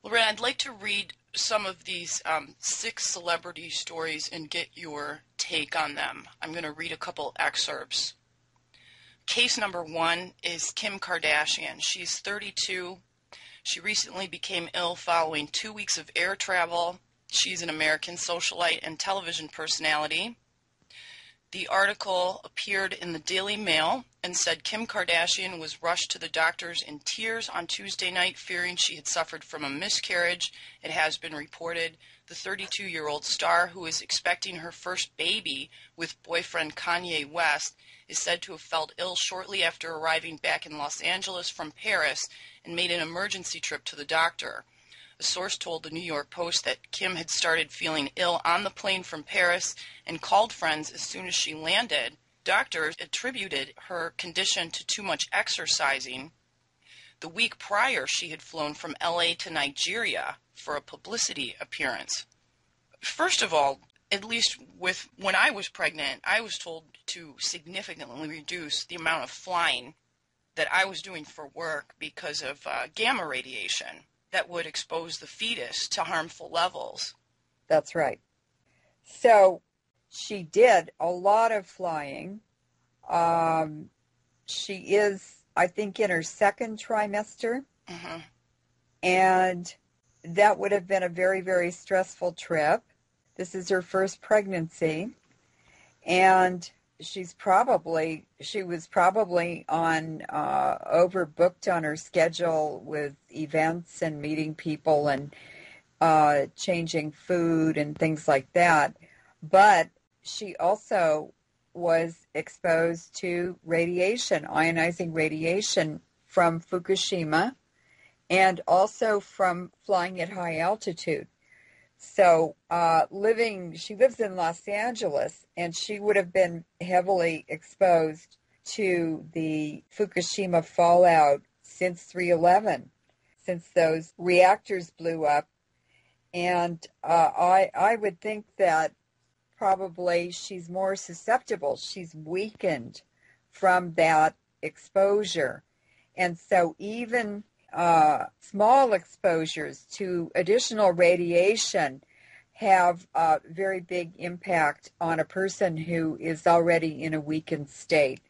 Leuren, I'd like to read some of these 6 celebrity stories and get your take on them. I'm going to read a couple excerpts. Case number 1 is Kim Kardashian. She's 32. She recently became ill following 2 weeks of air travel. She's an American socialite and television personality. The article appeared in the Daily Mail and said Kim Kardashian was rushed to the doctors in tears on Tuesday night, fearing she had suffered from a miscarriage. It has been reported the 32-year-old star, who is expecting her first baby with boyfriend Kanye West, is said to have felt ill shortly after arriving back in Los Angeles from Paris and made an emergency trip to the doctor. A source told the New York Post that Kim had started feeling ill on the plane from Paris and called friends as soon as she landed. Doctors attributed her condition to too much exercising. The week prior, she had flown from LA to Nigeria for a publicity appearance. First of all, at least when I was pregnant, I was told to significantly reduce the amount of flying that I was doing for work because of gamma radiation that would expose the fetus to harmful levels. That's right. So she did a lot of flying. She is, I think, in her 2nd trimester. Mm-hmm. And that would have been a very, very stressful trip. This is her first pregnancy. And she was probably on overbooked on her schedule with events and meeting people and changing food and things like that. But she also was exposed to radiation, ionizing radiation from Fukushima, and also from flying at high altitude. So she lives in Los Angeles, and she would have been heavily exposed to the Fukushima fallout since 3/11, since those reactors blew up. And I would think that probably she's more susceptible. She's weakened from that exposure. And so even small exposures to additional radiation have a very big impact on a person who is already in a weakened state.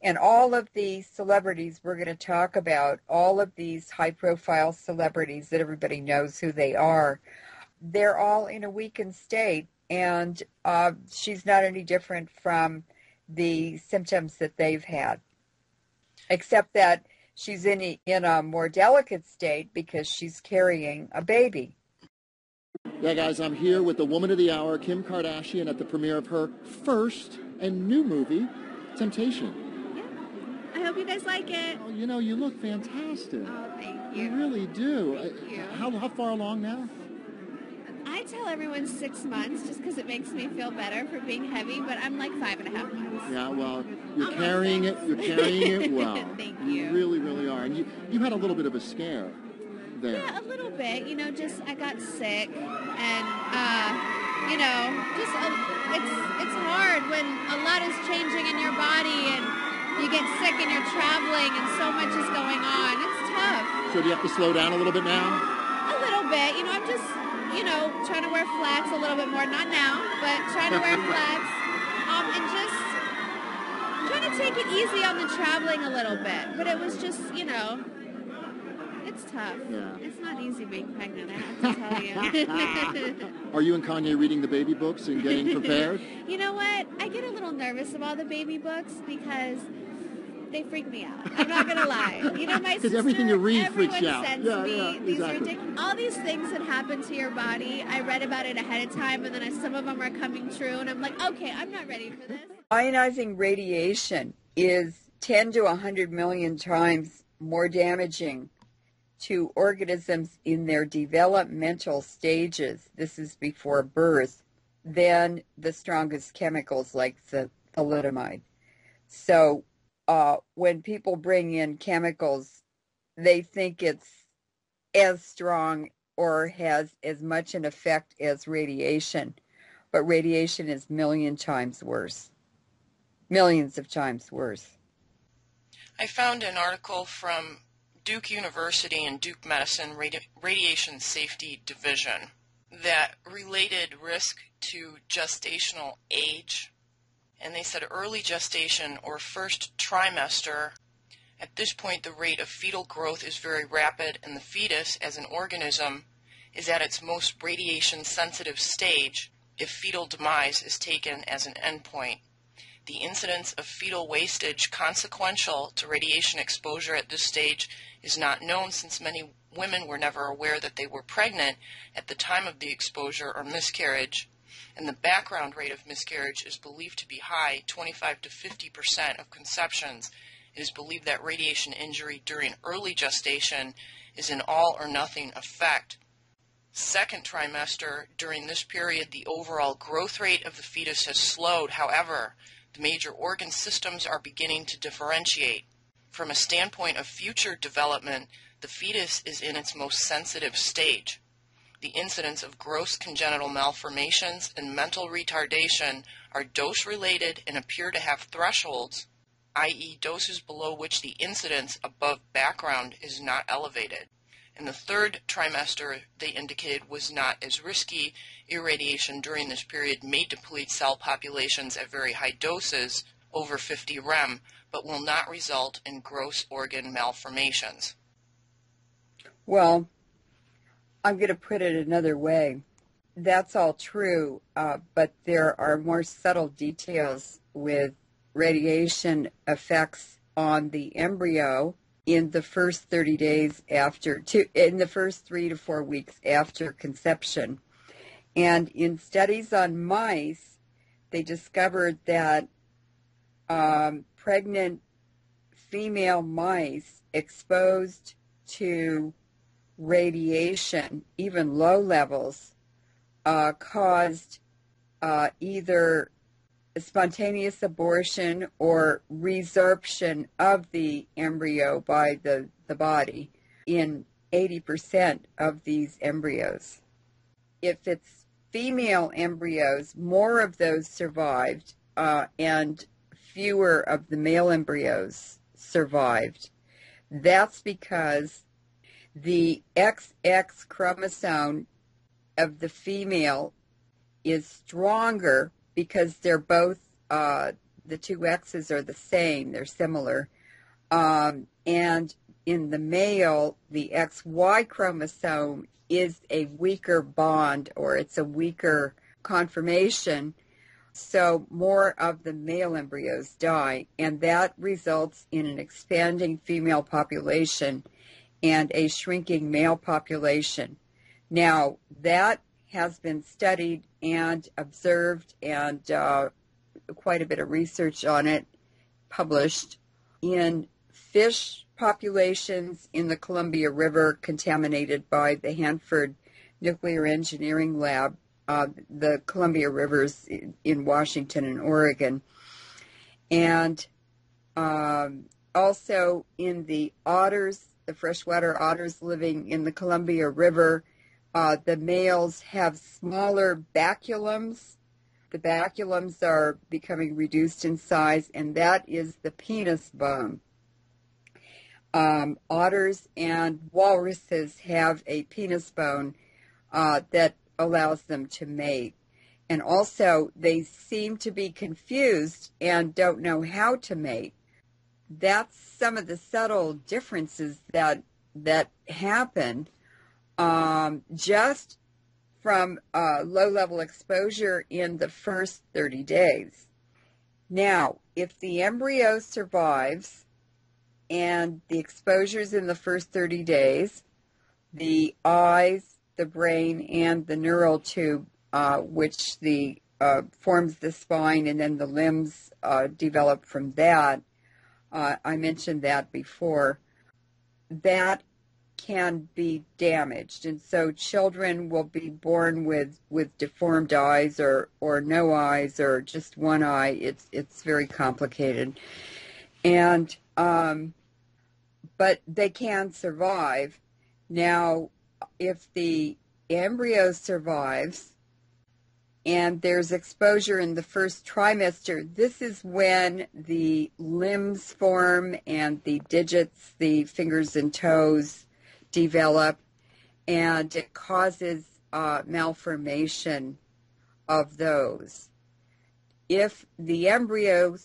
And all of the celebrities we're going to talk about, all of these high-profile celebrities that everybody knows who they are, they're all in a weakened state, and she's not any different from the symptoms that they've had, except that she's in a more delicate state because she's carrying a baby. Yeah, guys, I'm here with the woman of the hour, Kim Kardashian, at the premiere of her first and new movie, Temptation. Yeah. I hope you guys like it. Oh, you look fantastic. Oh, thank you. You really do. Thank you. How far along now? I tell everyone 6 months just because it makes me feel better for being heavy, but I'm like 5.5 months. Yeah, well, you're carrying it well. Thank you. You really, really are. And you had a little bit of a scare there. Yeah, a little bit. Just I got sick, and it's hard when a lot is changing in your body, and you get sick and you're traveling, and so much is going on. It's tough. So do you have to slow down a little bit now? A little bit. I'm just trying to wear flats a little bit more. Not now, but trying to wear flats, and just trying to take it easy on the traveling a little bit. But it was just, it's tough. Yeah. It's not easy being pregnant, I have to tell you. Are you and Kanye reading the baby books and getting prepared? You know what? I get a little nervous about the baby books because they freak me out. I'm not going to lie. My sister, everything you read freaks you out. Sends me these ridiculous, all these things that happen to your body. I read about it ahead of time, and then some of them are coming true, and I'm like, okay, I'm not ready for this. Ionizing radiation is 10 to 100 million times more damaging to organisms in their developmental stages, this is before birth, than the strongest chemicals like the thalidomide. So when people bring in chemicals, they think it's as strong or has as much an effect as radiation. But radiation is millions of times worse. I found an article from Duke University and Duke Medicine Radiation Safety Division that related risk to gestational age. And they said early gestation or first trimester, at this point the rate of fetal growth is very rapid, and the fetus as an organism is at its most radiation sensitive stage if fetal demise is taken as an endpoint. The incidence of fetal wastage consequential to radiation exposure at this stage is not known, since many women were never aware that they were pregnant at the time of the exposure or miscarriage, and the background rate of miscarriage is believed to be high, 25 to 50% of conceptions. It is believed that radiation injury during early gestation is an all or nothing effect. Second trimester, during this period, the overall growth rate of the fetus has slowed. However, the major organ systems are beginning to differentiate. From a standpoint of future development, the fetus is in its most sensitive stage. The incidence of gross congenital malformations and mental retardation are dose-related and appear to have thresholds, i.e. doses below which the incidence above background is not elevated. In the third trimester, they indicated, was not as risky. Irradiation during this period may deplete cell populations at very high doses, over 50 rem, but will not result in gross organ malformations. Well, I'm going to put it another way. That's all true, but there are more subtle details with radiation effects on the embryo in the first 30 days in the first 3 to 4 weeks after conception. And in studies on mice, they discovered that pregnant female mice exposed to radiation, even low levels, caused either spontaneous abortion or resorption of the embryo by the body in 80% of these embryos. If it's female embryos, more of those survived and fewer of the male embryos survived. That's because the XX chromosome of the female is stronger because they're both, the two X's are the same, they're similar. And in the male, the XY chromosome is a weaker bond, or it's a weaker conformation, so more of the male embryos die, and that results in an expanding female population and a shrinking male population. Now, that has been studied and observed, and quite a bit of research on it published in fish populations in the Columbia River contaminated by the Hanford Nuclear Engineering Lab, the Columbia Rivers in Washington and Oregon, and also in the otters, the freshwater otters living in the Columbia River. The males have smaller baculums. The baculums are becoming reduced in size, and that is the penis bone. Otters and walruses have a penis bone that allows them to mate. And also, they seem to be confused and don't know how to mate. That's some of the subtle differences that happen just from low-level exposure in the first 30 days. Now, if the embryo survives and the exposure's in the first 30 days, the eyes, the brain, and the neural tube, which forms the spine, and then the limbs develop from that. I mentioned that before. That can be damaged, and so children will be born with deformed eyes or no eyes or just one eye. It's very complicated, and but they can survive. Now, if the embryo survives and there's exposure in the first trimester. This is when the limbs form and the digits, the fingers and toes, develop, and it causes malformation of those. If the embryo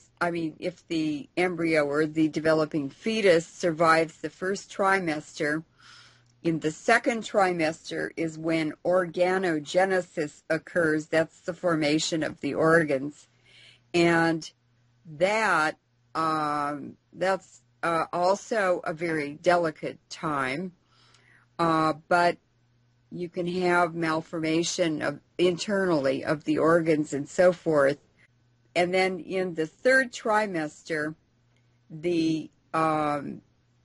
or the developing fetus survives the first trimester, in the second trimester is when organogenesis occurs. That's the formation of the organs. And that's also a very delicate time. But you can have malformation internally of the organs and so forth. And then in the third trimester, the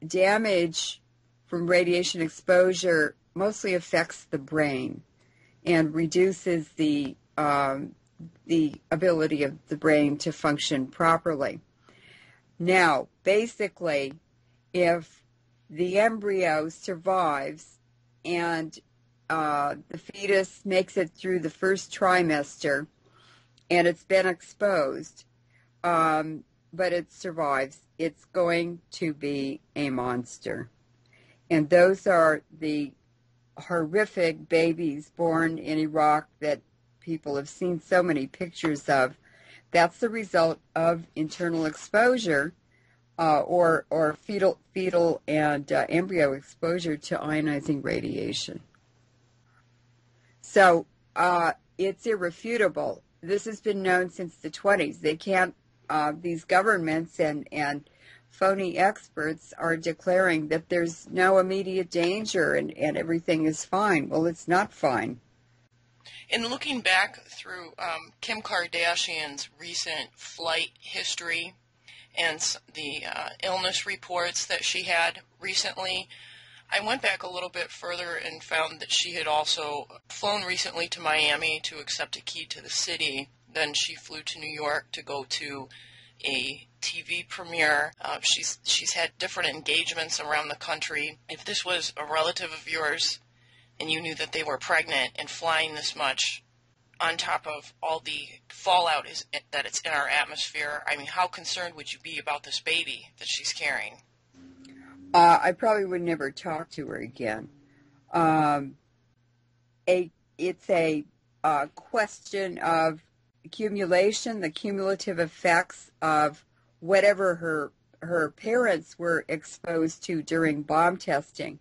damage from radiation exposure mostly affects the brain and reduces the ability of the brain to function properly. Now, basically, if the embryo survives and the fetus makes it through the first trimester and it's been exposed, but it survives, it's going to be a monster. And those are the horrific babies born in Iraq that people have seen so many pictures of. That's the result of internal exposure or fetal and embryo exposure to ionizing radiation. So it's irrefutable. This has been known since the 20s. They can't, these governments and phony experts are declaring that there's no immediate danger and everything is fine. Well, it's not fine. In looking back through Kim Kardashian's recent flight history and the illness reports that she had recently, I went back a little bit further and found that she had also flown recently to Miami to accept a key to the city. Then she flew to New York to go to a TV premiere. She's had different engagements around the country. If this was a relative of yours and you knew that they were pregnant and flying this much on top of all the fallout that it's in our atmosphere, I mean, how concerned would you be about this baby that she's carrying? I probably would never talk to her again. It's a question of accumulation, the cumulative effects of whatever her parents were exposed to during bomb testing.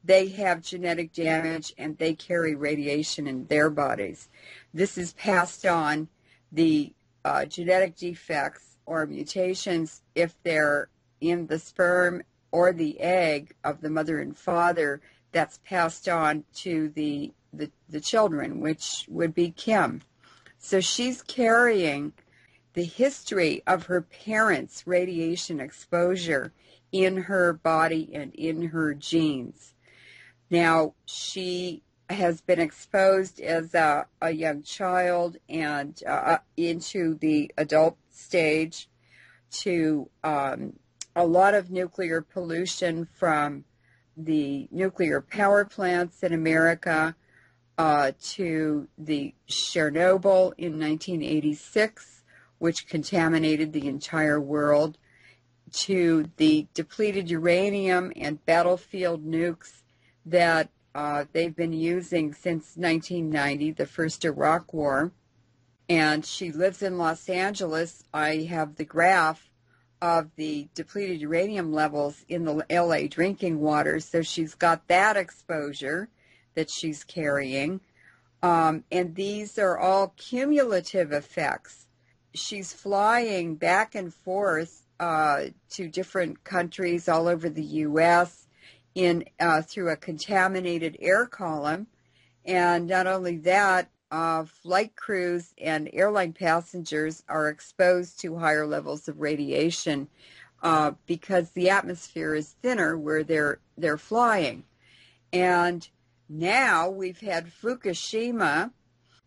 They have genetic damage and they carry radiation in their bodies. This is passed on, the genetic defects or mutations, if they're in the sperm or the egg of the mother and father, that's passed on to the children, which would be Kim. So she's carrying the history of her parents' radiation exposure in her body and in her genes. Now, she has been exposed as a young child and into the adult stage to a lot of nuclear pollution from the nuclear power plants in America, to the Chernobyl in 1986, which contaminated the entire world, to the depleted uranium and battlefield nukes that they've been using since 1990, the first Iraq War. And she lives in Los Angeles. I have the graph of the depleted uranium levels in the LA drinking water, so she's got that exposure that she's carrying, and these are all cumulative effects. She's flying back and forth to different countries all over the U.S. Through a contaminated air column, and not only that, flight crews and airline passengers are exposed to higher levels of radiation because the atmosphere is thinner where they're flying. And now we've had Fukushima,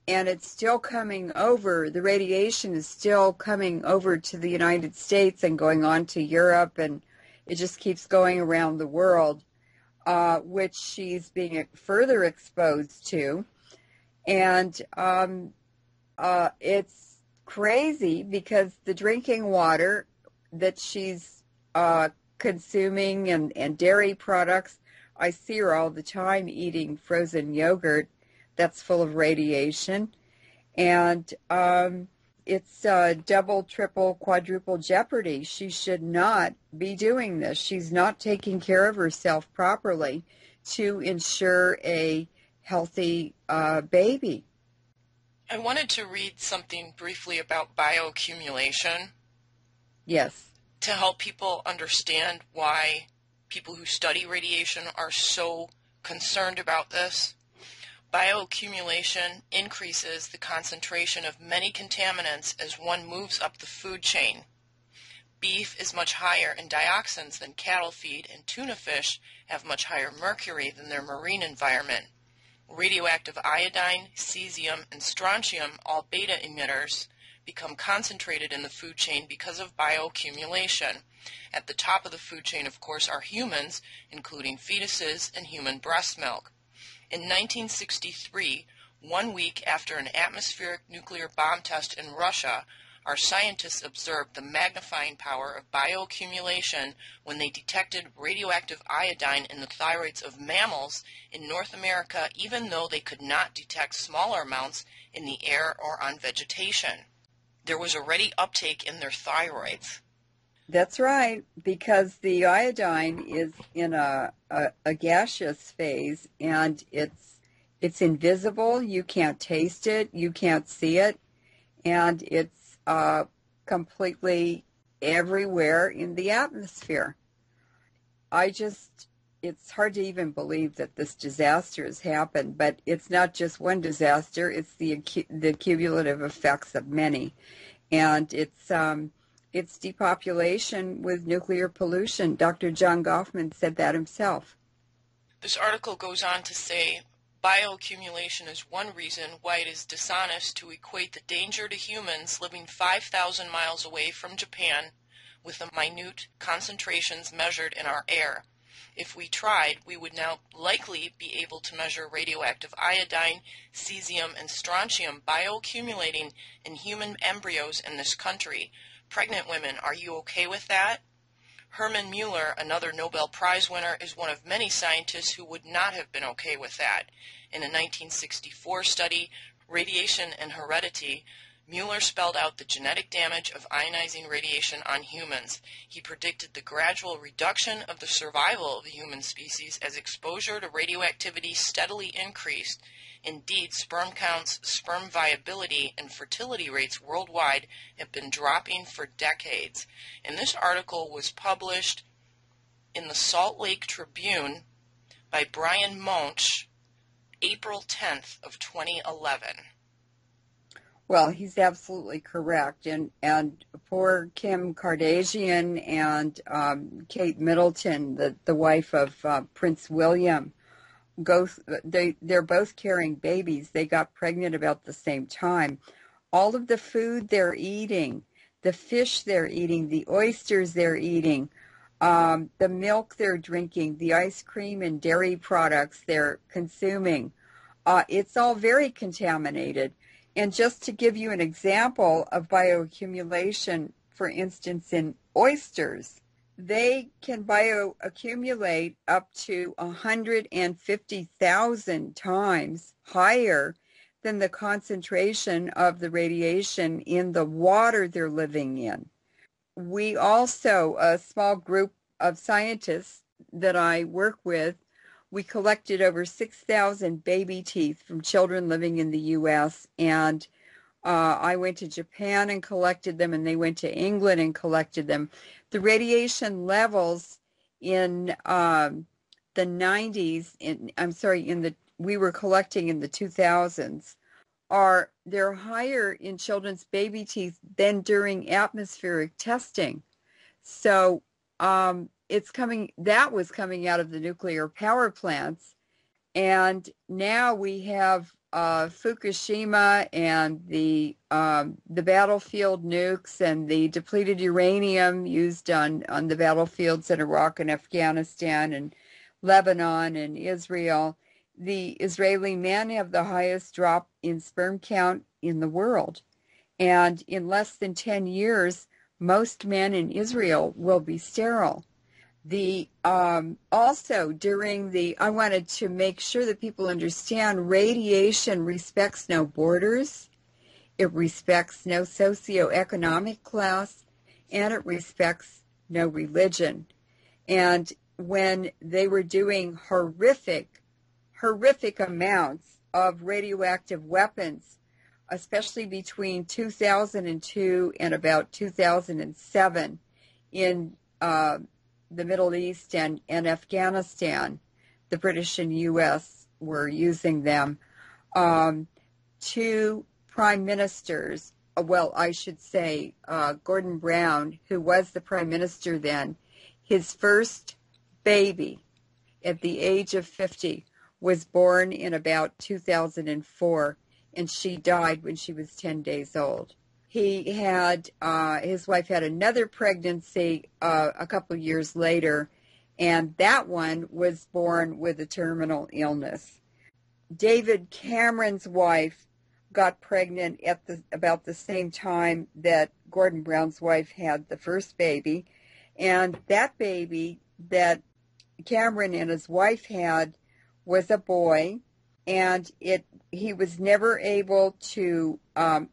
and it's still coming over. The radiation is still coming over to the United States and going on to Europe, and it just keeps going around the world, which she's being further exposed to. And it's crazy because the drinking water that she's consuming and dairy products, I see her all the time eating frozen yogurt that's full of radiation. And it's double, triple, quadruple jeopardy. She should not be doing this. She's not taking care of herself properly to ensure a healthy baby. I wanted to read something briefly about bioaccumulation. Yes. To help people understand why people who study radiation are so concerned about this. Bioaccumulation increases the concentration of many contaminants as one moves up the food chain. Beef is much higher in dioxins than cattle feed, and tuna fish have much higher mercury than their marine environment. Radioactive iodine, cesium, and strontium, all beta emitters, become concentrated in the food chain because of bioaccumulation. At the top of the food chain, of course, are humans, including fetuses and human breast milk. In 1963, 1 week after an atmospheric nuclear bomb test in Russia, our scientists observed the magnifying power of bioaccumulation when they detected radioactive iodine in the thyroids of mammals in North America, even though they could not detect smaller amounts in the air or on vegetation. There was already uptake in their thyroids. That's right, because the iodine is in a gaseous phase, and it's invisible. You can't taste it, you can't see it, and it's completely everywhere in the atmosphere. It's hard to even believe that this disaster has happened, but it's not just one disaster, it's the cumulative effects of many. And it's depopulation with nuclear pollution. Dr. John Goffman said that himself. This article goes on to say, bioaccumulation is one reason why it is dishonest to equate the danger to humans living 5,000 miles away from Japan with the minute concentrations measured in our air. If we tried, we would now likely be able to measure radioactive iodine, cesium, and strontium bioaccumulating in human embryos in this country. Pregnant women, are you okay with that? Hermann Mueller, another Nobel Prize winner, is one of many scientists who would not have been okay with that. In a 1964 study, Radiation and Heredity, Mueller spelled out the genetic damage of ionizing radiation on humans. He predicted the gradual reduction of the survival of the human species as exposure to radioactivity steadily increased. Indeed, sperm counts, sperm viability, and fertility rates worldwide have been dropping for decades. And this article was published in the Salt Lake Tribune by Brian Monch, April 10th of 2011. Well, he's absolutely correct. And poor Kim Kardashian and Kate Middleton, the wife of Prince William, they're both carrying babies. They got pregnant about the same time. All of the food they're eating, the fish they're eating, the oysters they're eating, the milk they're drinking, the ice cream and dairy products they're consuming, it's all very contaminated. And just to give you an example of bioaccumulation, for instance, in oysters, they can bioaccumulate up to 150,000 times higher than the concentration of the radiation in the water they're living in. We also, a small group of scientists that I work with, we collected over 6,000 baby teeth from children living in the U.S., and I went to Japan and collected them, and they went to England and collected them. The radiation levels in the 90s, we were collecting in the 2000s, they're higher in children's baby teeth than during atmospheric testing. So that was coming out of the nuclear power plants, and now we have Fukushima and the battlefield nukes and the depleted uranium used on the battlefields in Iraq and Afghanistan and Lebanon and Israel. the Israeli men have the highest drop in sperm count in the world. And in less than 10 years, most men in Israel will be sterile. Also I wanted to make sure that people understand radiation respects no borders, it respects no socioeconomic class, and it respects no religion. And when they were doing horrific amounts of radioactive weapons, especially between 2002 and about 2007 in the Middle East and Afghanistan, the British and U.S. were using them. Two prime ministers, Gordon Brown, who was the prime minister then, his first baby at the age of 50 was born in about 2004, and she died when she was 10 days old. He had, his wife had another pregnancy a couple of years later, and that one was born with a terminal illness. David Cameron's wife got pregnant at about the same time that Gordon Brown's wife had the first baby, and that baby that Cameron and his wife had was a boy, and he was never able to,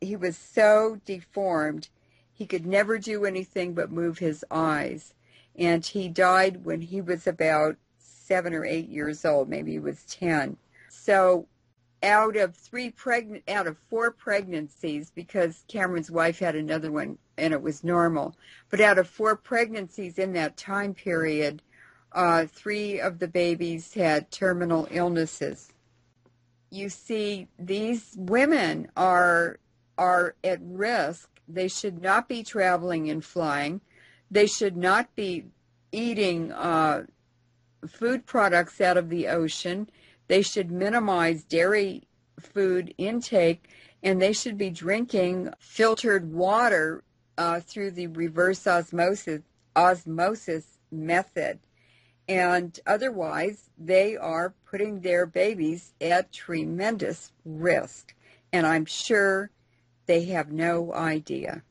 he was so deformed, he could never do anything but move his eyes. And he died when he was about 7 or 8 years old, maybe he was 10. So out of 4 pregnancies, because Cameron's wife had another one and it was normal, but out of 4 pregnancies in that time period, 3 of the babies had terminal illnesses. You see, these women are at risk. They should not be traveling and flying. They should not be eating food products out of the ocean. They should minimize dairy food intake, and they should be drinking filtered water through the reverse osmosis method. And otherwise, they are putting their babies at tremendous risk. And I'm sure they have no idea.